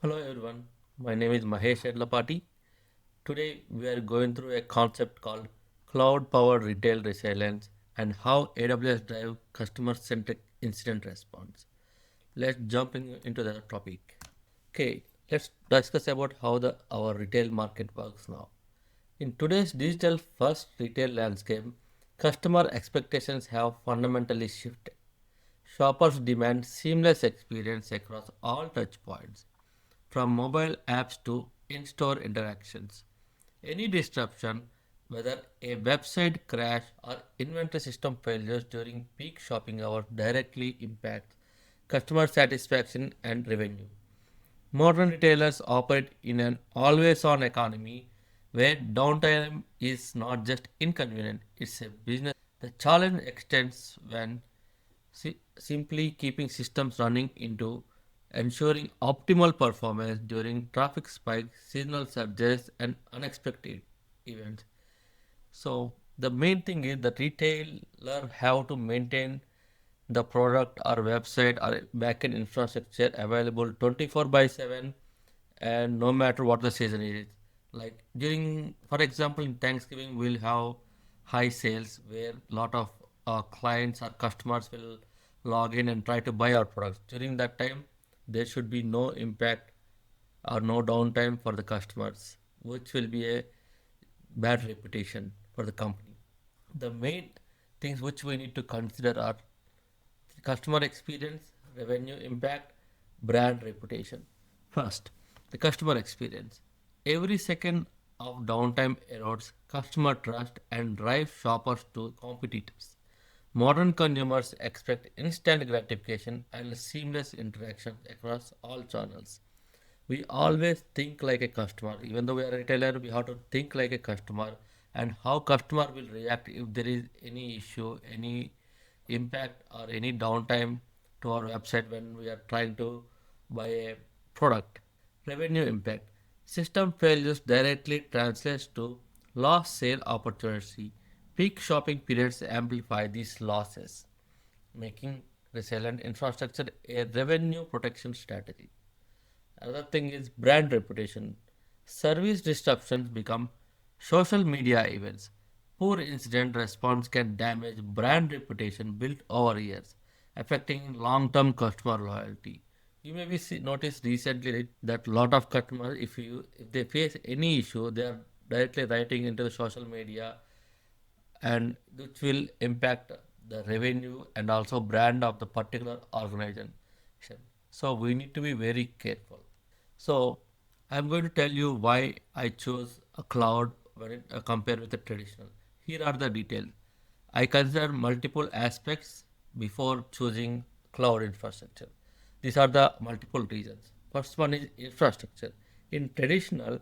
Hello everyone, my name is Mahesh Yadlapati. Today we are going through a concept called cloud powered retail resilience and how AWS drive customer centric incident response. Let's jump into the topic. Okay, let's discuss about how our retail market works now. In today's digital first retail landscape, customer expectations have fundamentally shifted. Shoppers demand seamless experience across all touch points, from mobile apps to in-store interactions. Any disruption, whether a website crash or inventory system failures during peak shopping hours, directly impacts customer satisfaction and revenue. Modern retailers operate in an always on economy where downtime is not just inconvenient, it's a business. The challenge extends when simply keeping systems running into ensuring optimal performance during traffic spikes, seasonal surges, and unexpected events. So the main thing is the retailer have to maintain the product or website or backend infrastructure available 24 by 7 and no matter what the season is. Like during, for example, in Thanksgiving, we'll have high sales where a lot of clients or customers will log in and try to buy our products. During that time, there should be no impact or no downtime for the customers, which will be a bad reputation for the company. The main things which we need to consider are customer experience, revenue impact, brand reputation. First, the customer experience. Every second of downtime erodes customer trust and drives shoppers to competitors. Modern consumers expect instant gratification and seamless interactions across all channels. We always think like a customer. Even though we are a retailer, we have to think like a customer and how customer will react if there is any issue, any impact or any downtime to our website when we are trying to buy a product. Revenue impact. System failures directly translates to lost sale opportunity. Peak shopping periods amplify these losses, making resilient infrastructure a revenue protection strategy. Another thing is brand reputation. Service disruptions become social media events. Poor incident response can damage brand reputation built over years, affecting long-term customer loyalty. You may be noticed recently that lot of customers, if they face any issue, they are directly writing into the social media, and which will impact the revenue and also brand of the particular organization. So we need to be very careful. So I'm going to tell you why I chose a cloud when compared with the traditional. Here are the details. I consider multiple aspects before choosing cloud infrastructure. These are the multiple reasons. First one is infrastructure. In traditional,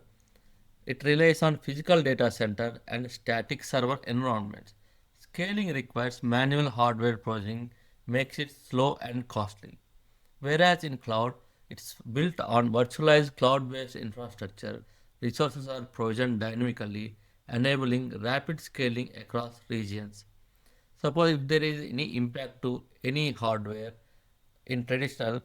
it relies on physical data center and static server environments. Scaling requires manual hardware processing, makes it slow and costly. Whereas in cloud, it's built on virtualized cloud-based infrastructure. Resources are provisioned dynamically, enabling rapid scaling across regions. Suppose if there is any impact to any hardware in traditional,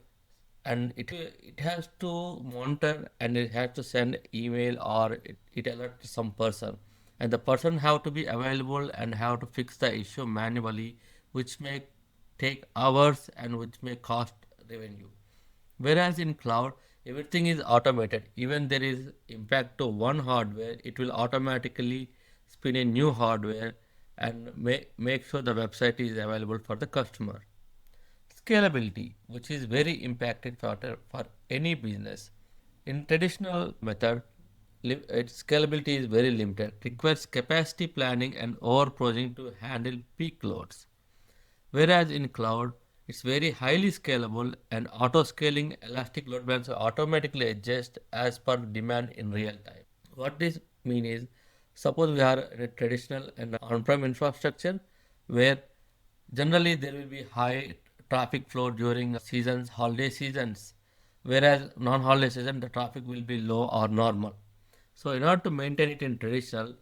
and it has to monitor and it has to send email or it alerts some person, and the person have to be available and have to fix the issue manually, which may take hours and which may cost revenue. Whereas in cloud, everything is automated. Even there is impact to one hardware, it will automatically spin a new hardware and make sure the website is available for the customer. Scalability, which is very impacted for any business. In traditional method, its scalability is very limited, requires capacity planning and over processing to handle peak loads. Whereas in cloud, it's very highly scalable and auto scaling elastic load balance automatically adjust as per demand in real time. What this mean is, suppose we are in a traditional and on-prem infrastructure where generally there will be high traffic flow during seasons, holiday seasons, whereas non-holiday season the traffic will be low or normal. So in order to maintain it in traditional,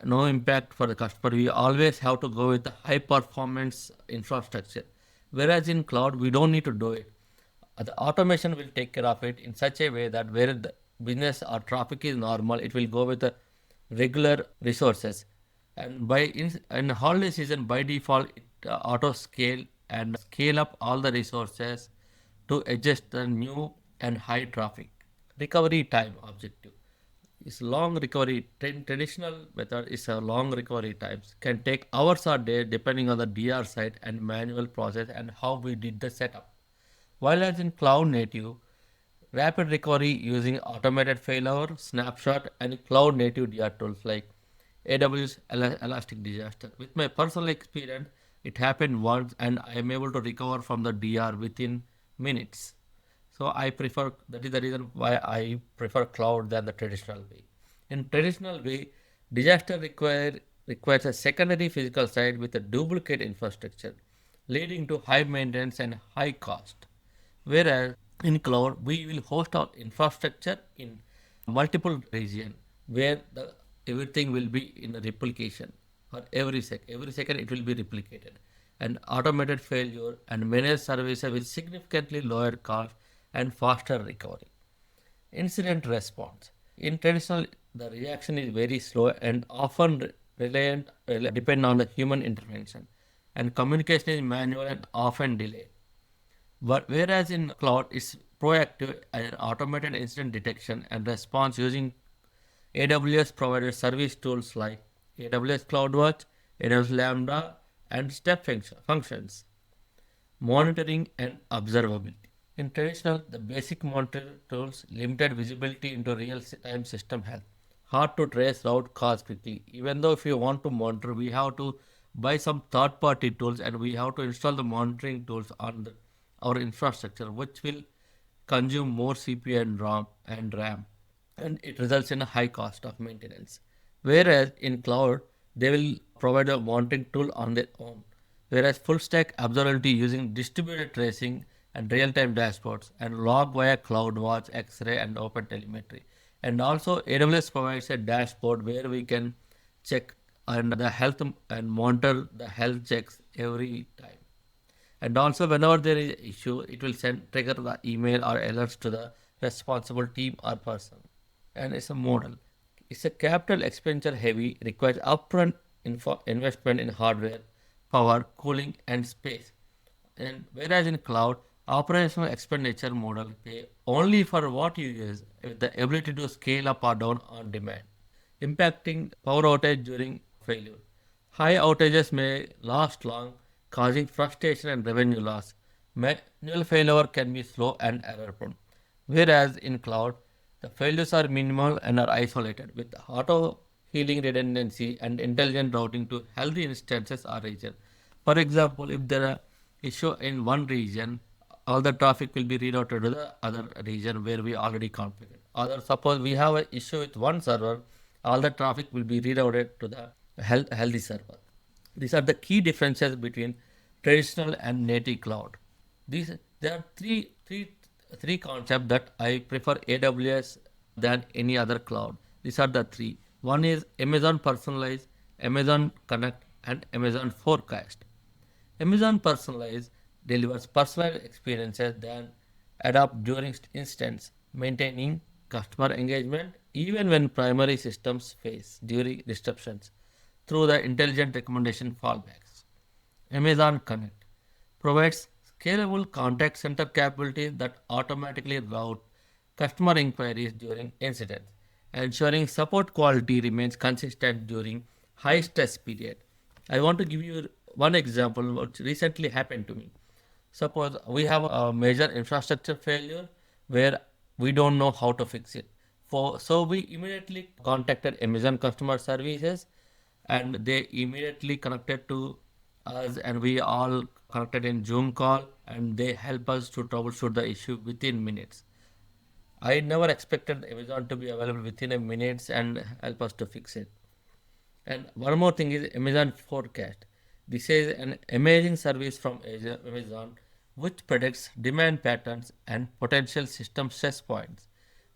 no impact for the customer, we always have to go with the high performance infrastructure. Whereas in cloud, we don't need to do it. The automation will take care of it in such a way that where the business or traffic is normal, it will go with the regular resources. And in holiday season, by default, it auto scale and scale up all the resources to adjust the new and high traffic. Recovery time objective is long recovery. Traditional method is a long recovery times can take hours or days depending on the DR site and manual process and how we did the setup. While as in cloud native, rapid recovery using automated failover, snapshot, and cloud native DR tools like AWS Elastic Disaster. With my personal experience, it happened once and I am able to recover from the DR within minutes. So I prefer, that is the reason why I prefer cloud than the traditional way. In traditional way, requires a secondary physical site with a duplicate infrastructure, leading to high maintenance and high cost. Whereas in cloud, we will host our infrastructure in multiple region where everything will be in a replication for every second it will be replicated, and automated failure and managed services with significantly lower cost and faster recovery. Incident response. In traditional, the reaction is very slow and often depend on the human intervention, and communication is manual and often delayed. But whereas in cloud, it's proactive and automated incident detection and response using AWS provided service tools like AWS CloudWatch, AWS Lambda, and functions. Monitoring and observability. In traditional, the basic monitoring tools limited visibility into real-time system health. Hard to trace route cause quickly. Even though if you want to monitor, we have to buy some third-party tools and we have to install the monitoring tools on our infrastructure, which will consume more CPU and RAM, and it results in a high cost of maintenance. Whereas in cloud, they will provide a monitoring tool on their own. Whereas full stack observability using distributed tracing and real time dashboards and log via CloudWatch, X-ray, and OpenTelemetry. And also, AWS provides a dashboard where we can check and the health and monitor the health checks every time. And also, whenever there is an issue, it will trigger the email or alerts to the responsible team or person. And it's a model. It's a capital expenditure heavy, requires upfront investment in hardware, power, cooling, and space. And whereas in cloud, operational expenditure model pay only for what you use with the ability to scale up or down on demand, impacting power outage during failure. High outages may last long, causing frustration and revenue loss. Manual failure can be slow and error prone. Whereas in cloud, the failures are minimal and are isolated with auto healing redundancy and intelligent routing to healthy instances or region. For example, if there are issue in one region, all the traffic will be rerouted to the other region where we already configured. Or suppose we have an issue with one server, all the traffic will be rerouted to the healthy server. These are the key differences between traditional and native cloud. There are three concepts that I prefer AWS than any other cloud. These are the three. One is Amazon Personalize, Amazon Connect, and Amazon Forecast. Amazon Personalize delivers personalized experiences that adapt during instance, maintaining customer engagement even when primary systems face during disruptions through the intelligent recommendation fallbacks. Amazon Connect provides scalable contact center capabilities that automatically route customer inquiries during incidents, ensuring support quality remains consistent during high stress period. I want to give you one example which recently happened to me. Suppose we have a major infrastructure failure where we don't know how to fix it. So we immediately contacted Amazon customer services and they immediately connected to us and we all connected in Zoom call and they help us to troubleshoot the issue within minutes. I never expected Amazon to be available within a minutes and help us to fix it. And one more thing is Amazon Forecast. This is an amazing service from Amazon which predicts demand patterns and potential system stress points,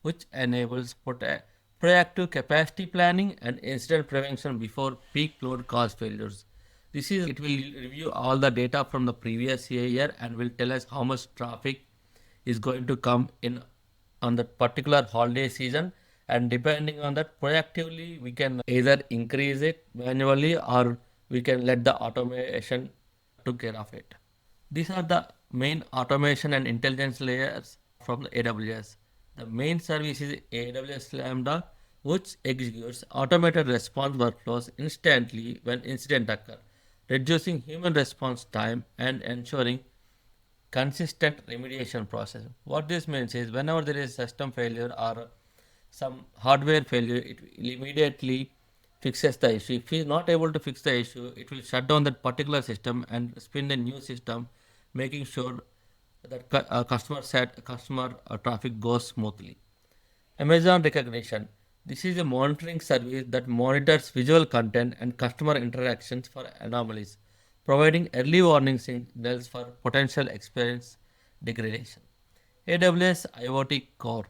which enables proactive capacity planning and incident prevention before peak load cause failures. It will review all the data from the previous year and will tell us how much traffic is going to come in on that particular holiday season, and depending on that proactively we can either increase it manually or we can let the automation to care of it. These are the main automation and intelligence layers from the AWS. The main service is AWS Lambda, which executes automated response workflows instantly when incident occur, reducing human response time and ensuring consistent remediation process. What this means is whenever there is system failure or some hardware failure, it will immediately fixes the issue. If it is not able to fix the issue, it will shut down that particular system and spin a new system, making sure that customer traffic goes smoothly. Amazon Recognition. This is a monitoring service that monitors visual content and customer interactions for anomalies, providing early warning signals for potential experience degradation. AWS IoT Core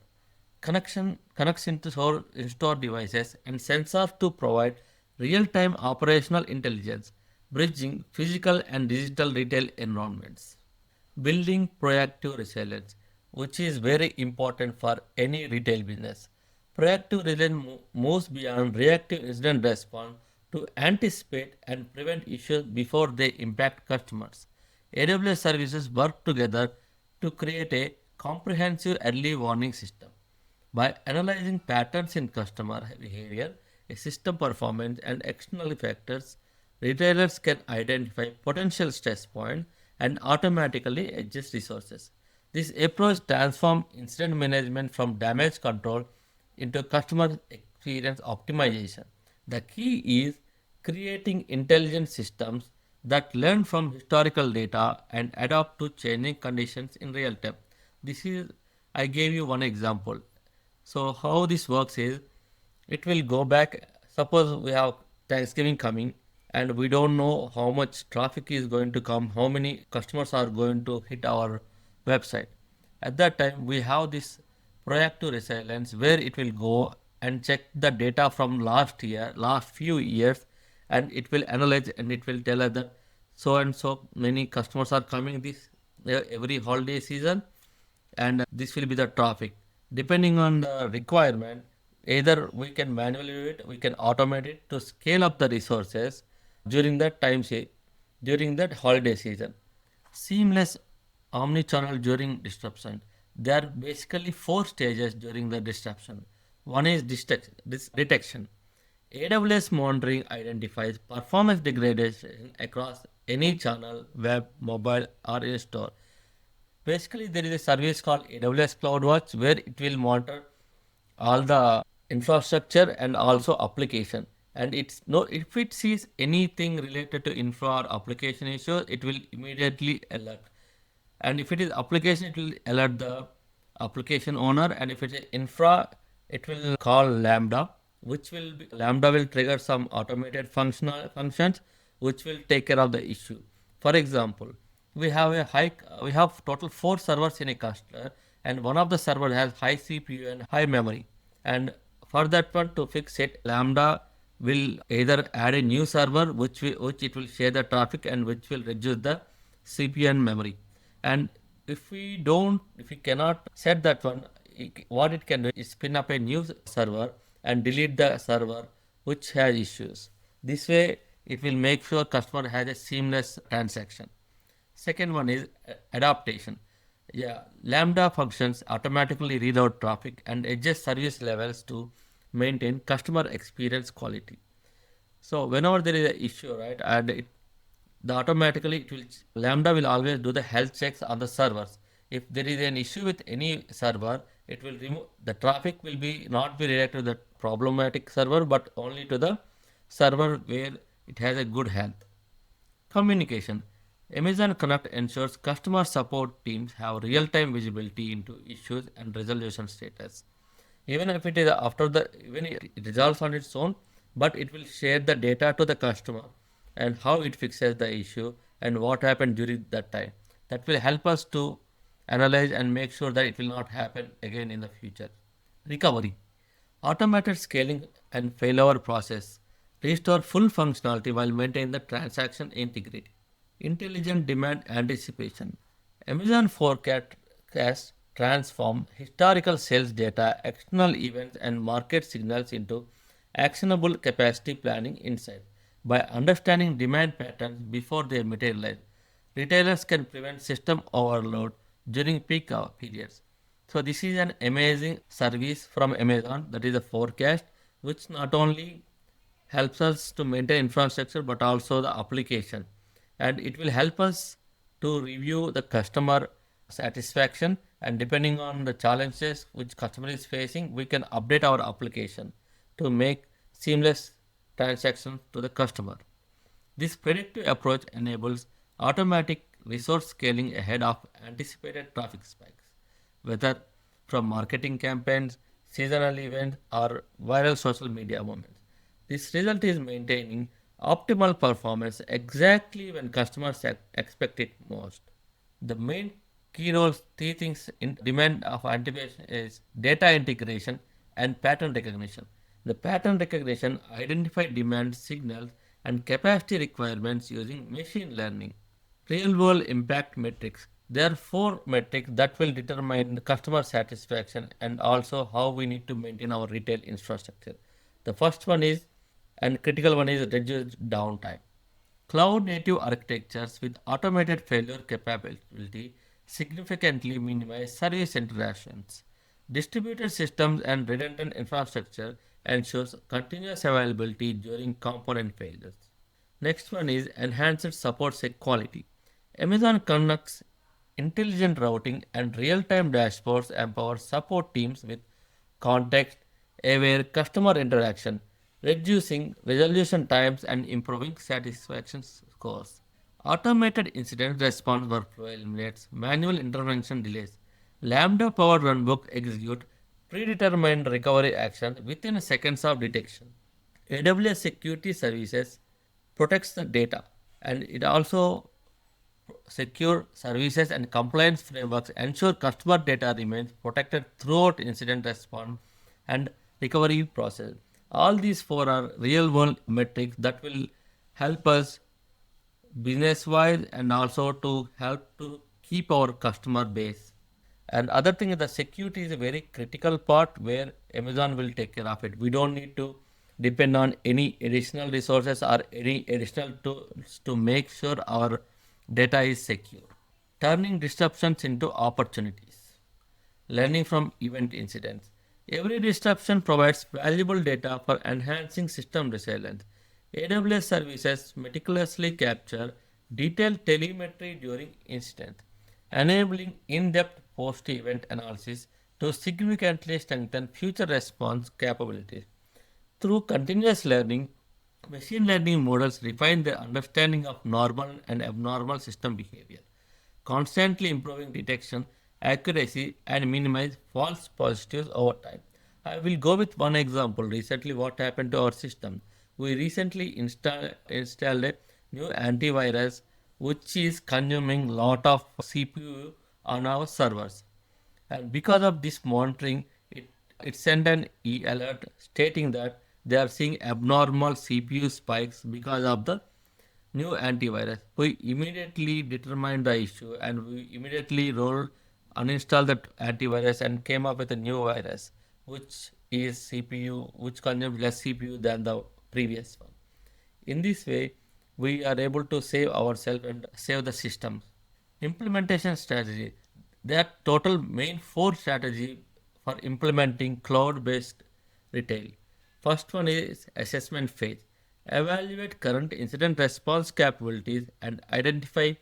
connection connects into in-store devices and sensors to provide real-time operational intelligence, bridging physical and digital retail environments. Building proactive resilience, which is very important for any retail business. Proactive resilience moves beyond reactive incident response to anticipate and prevent issues before they impact customers. AWS services work together to create a comprehensive early warning system. By analyzing patterns in customer behavior, system performance, and external factors, retailers can identify potential stress points and automatically adjust resources. This approach transforms incident management from damage control into customer experience optimization. The key is creating intelligent systems that learn from historical data and adapt to changing conditions in real time. This is, I gave you one example. So how this works is it will go back. Suppose we have Thanksgiving coming and we don't know how much traffic is going to come, how many customers are going to hit our website. At that time, we have this proactive resilience where it will go and check the data from last few years, and it will analyze and it will tell us that so and so many customers are coming this every holiday season, and this will be the traffic. Depending on the requirement, either we can manually do it, we can automate it to scale up the resources during that during that holiday season. Seamless omni-channel during disruption. There are basically four stages during the disruption. One is detection. AWS monitoring identifies performance degradation across any channel, web, mobile, or in store. Basically, there is a service called AWS CloudWatch where it will monitor all the infrastructure and also application. And it's no if it sees anything related to infra or application issues, it will immediately alert. And if it is application, it will alert the application owner. And if it is infra, it will call Lambda, Lambda will trigger some automated functions which will take care of the issue. For example, we have total four servers in a cluster, and one of the server has high CPU and high memory. And for that one to fix it, Lambda will either add a new server which it will share the traffic and which will reduce the CPU and memory. And if we cannot set that one, what it can do is spin up a new server and delete the server which has issues. This way, it will make sure customer has a seamless transaction. Second one is adaptation. Yeah, Lambda functions automatically read out traffic and adjust service levels to maintain customer experience quality. So whenever there is an issue, right, and the automatically it will Lambda will always do the health checks on the servers. If there is an issue with any server, it will remove the traffic will be not be related to the problematic server, but only to the server where it has a good health. Communication. Amazon Connect ensures customer support teams have real-time visibility into issues and resolution status. Even if it is after the even it resolves on its own, but it will share the data to the customer and how it fixes the issue and what happened during that time. That will help us to analyze and make sure that it will not happen again in the future. Recovery. Automated scaling and failover process restore full functionality while maintaining the transaction integrity. Intelligent demand anticipation. Amazon forecast transform historical sales data, external events, and market signals into actionable capacity planning insight. By understanding demand patterns before they materialize, retailers can prevent system overload during peak hour periods. So this is an amazing service from Amazon, that is a forecast, which not only helps us to maintain infrastructure but also the application, and it will help us to review the customer satisfaction, and depending on the challenges which customer is facing, we can update our application to make seamless transactions to the customer. This predictive approach enables automatic resource scaling ahead of anticipated traffic spikes, whether from marketing campaigns, seasonal events, or viral social media moments. This result is maintaining optimal performance exactly when customers expect it most. The main key roles, three things in demand of anticipation is data integration and pattern recognition. The pattern recognition identify demand signals and capacity requirements using machine learning. Real world impact metrics. There are four metrics that will determine the customer satisfaction and also how we need to maintain our retail infrastructure. The first one is, and critical one, is reduced downtime. Cloud native architectures with automated failure capability significantly minimize service interruptions. Distributed systems and redundant infrastructure ensures continuous availability during component failures. Next one is enhanced support quality. Amazon conducts intelligent routing and real-time dashboards empower support teams with context-aware customer interaction, reducing resolution times and improving satisfaction scores. Automated incident response workflow eliminates manual intervention delays. Lambda-powered runbook execute predetermined recovery actions within seconds of detection. AWS Security Services protects the data, and it also secure services and compliance frameworks ensure customer data remains protected throughout incident response and recovery process. All these four are real world metrics that will help us business wise and also to help to keep our customer base. And other thing is the security is a very critical part where Amazon will take care of it. We don't need to depend on any additional resources or any additional tools to make sure our data is secure. Turning disruptions into opportunities. Learning from event incidents. Every disruption provides valuable data for enhancing system resilience. AWS services meticulously capture detailed telemetry during incidents, enabling in-depth post-event analysis to significantly strengthen future response capabilities. Through continuous learning, machine learning models refine their understanding of normal and abnormal system behavior, constantly improving detection, accuracy, and minimize false positives over time. I will go with one example. Recently, what happened to our system? We recently installed a new antivirus which is consuming lot of CPU on our servers. And because of this monitoring, it sent an alert stating that they are seeing abnormal CPU spikes because of the new antivirus. We immediately determined the issue and we immediately uninstalled that antivirus and came up with a new virus, which is CPU, which consumes less CPU than the previous one. In this way, we are able to save ourselves and save the systems. Implementation strategy. There are total main four strategy for implementing cloud-based retail. First one is assessment phase. Evaluate current incident response capabilities and identify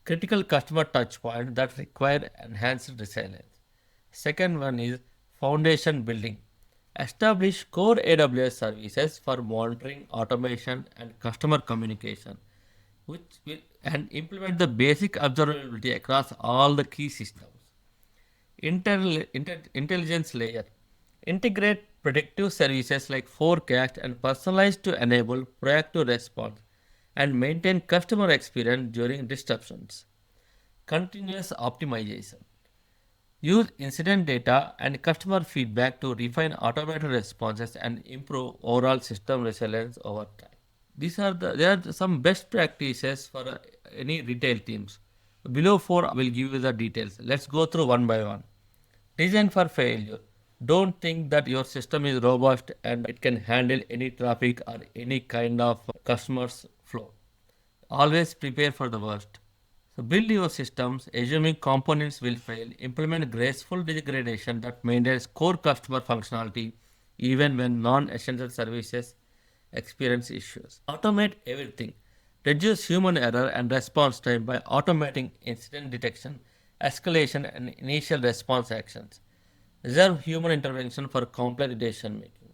critical customer touchpoints that require enhanced resilience. Second one is foundation building. Establish core AWS services for monitoring, automation, and customer communication, which will and implement the basic observability across all the key systems. Intelligence layer. Integrate predictive services like forecast and personalize to enable proactive response and maintain customer experience during disruptions. Continuous optimization. Use incident data and customer feedback to refine automated responses and improve overall system resilience over time. There are some best practices for any retail teams. Below four, I will give you the details. Let's go through one by one. Design for failure. Don't think that your system is robust and it can handle any traffic or any kind of customers flow. Always prepare for the worst. So build your systems, assuming components will fail. Implement graceful degradation that maintains core customer functionality even when non-essential services experience issues. Automate everything. Reduce human error and response time by automating incident detection, escalation, and initial response actions. Reserve human intervention for complex decision making.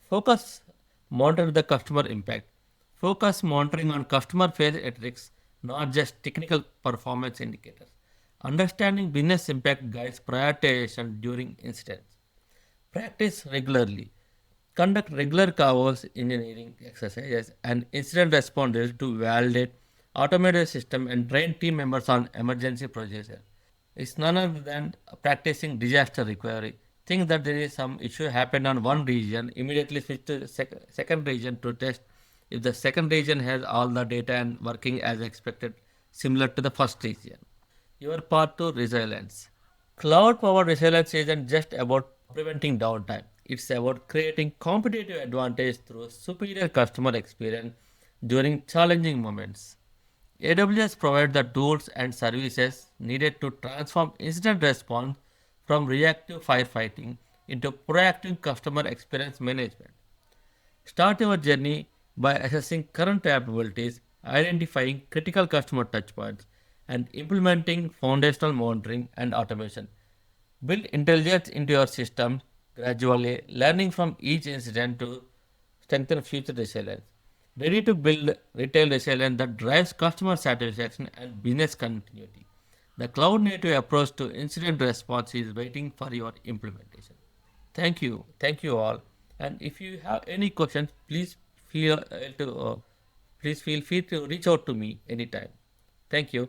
Focus monitor the customer impact. Focus monitoring on customer face metrics, not just technical performance indicators. Understanding business impact guides prioritization during incidents. Practice regularly. Conduct regular chaos engineering exercises and incident responders to validate automated system and train team members on emergency procedures. It's none other than practicing disaster recovery. Think that there is some issue happened on one region, immediately switch to the second region to test if the second region has all the data and working as expected, similar to the first region. Your part to resilience. Cloud powered resilience isn't just about preventing downtime. It's about creating competitive advantage through superior customer experience during challenging moments. AWS provides the tools and services needed to transform incident response from reactive firefighting into proactive customer experience management. Start your journey by assessing current capabilities, identifying critical customer touchpoints, and implementing foundational monitoring and automation. Build intelligence into your system gradually, learning from each incident to strengthen future resilience. Ready to build retail resilience that drives customer satisfaction and business continuity. The cloud native approach to incident response is waiting for your implementation. Thank you. Thank you all. And if you have any questions, please feel free to reach out to me anytime. Thank you.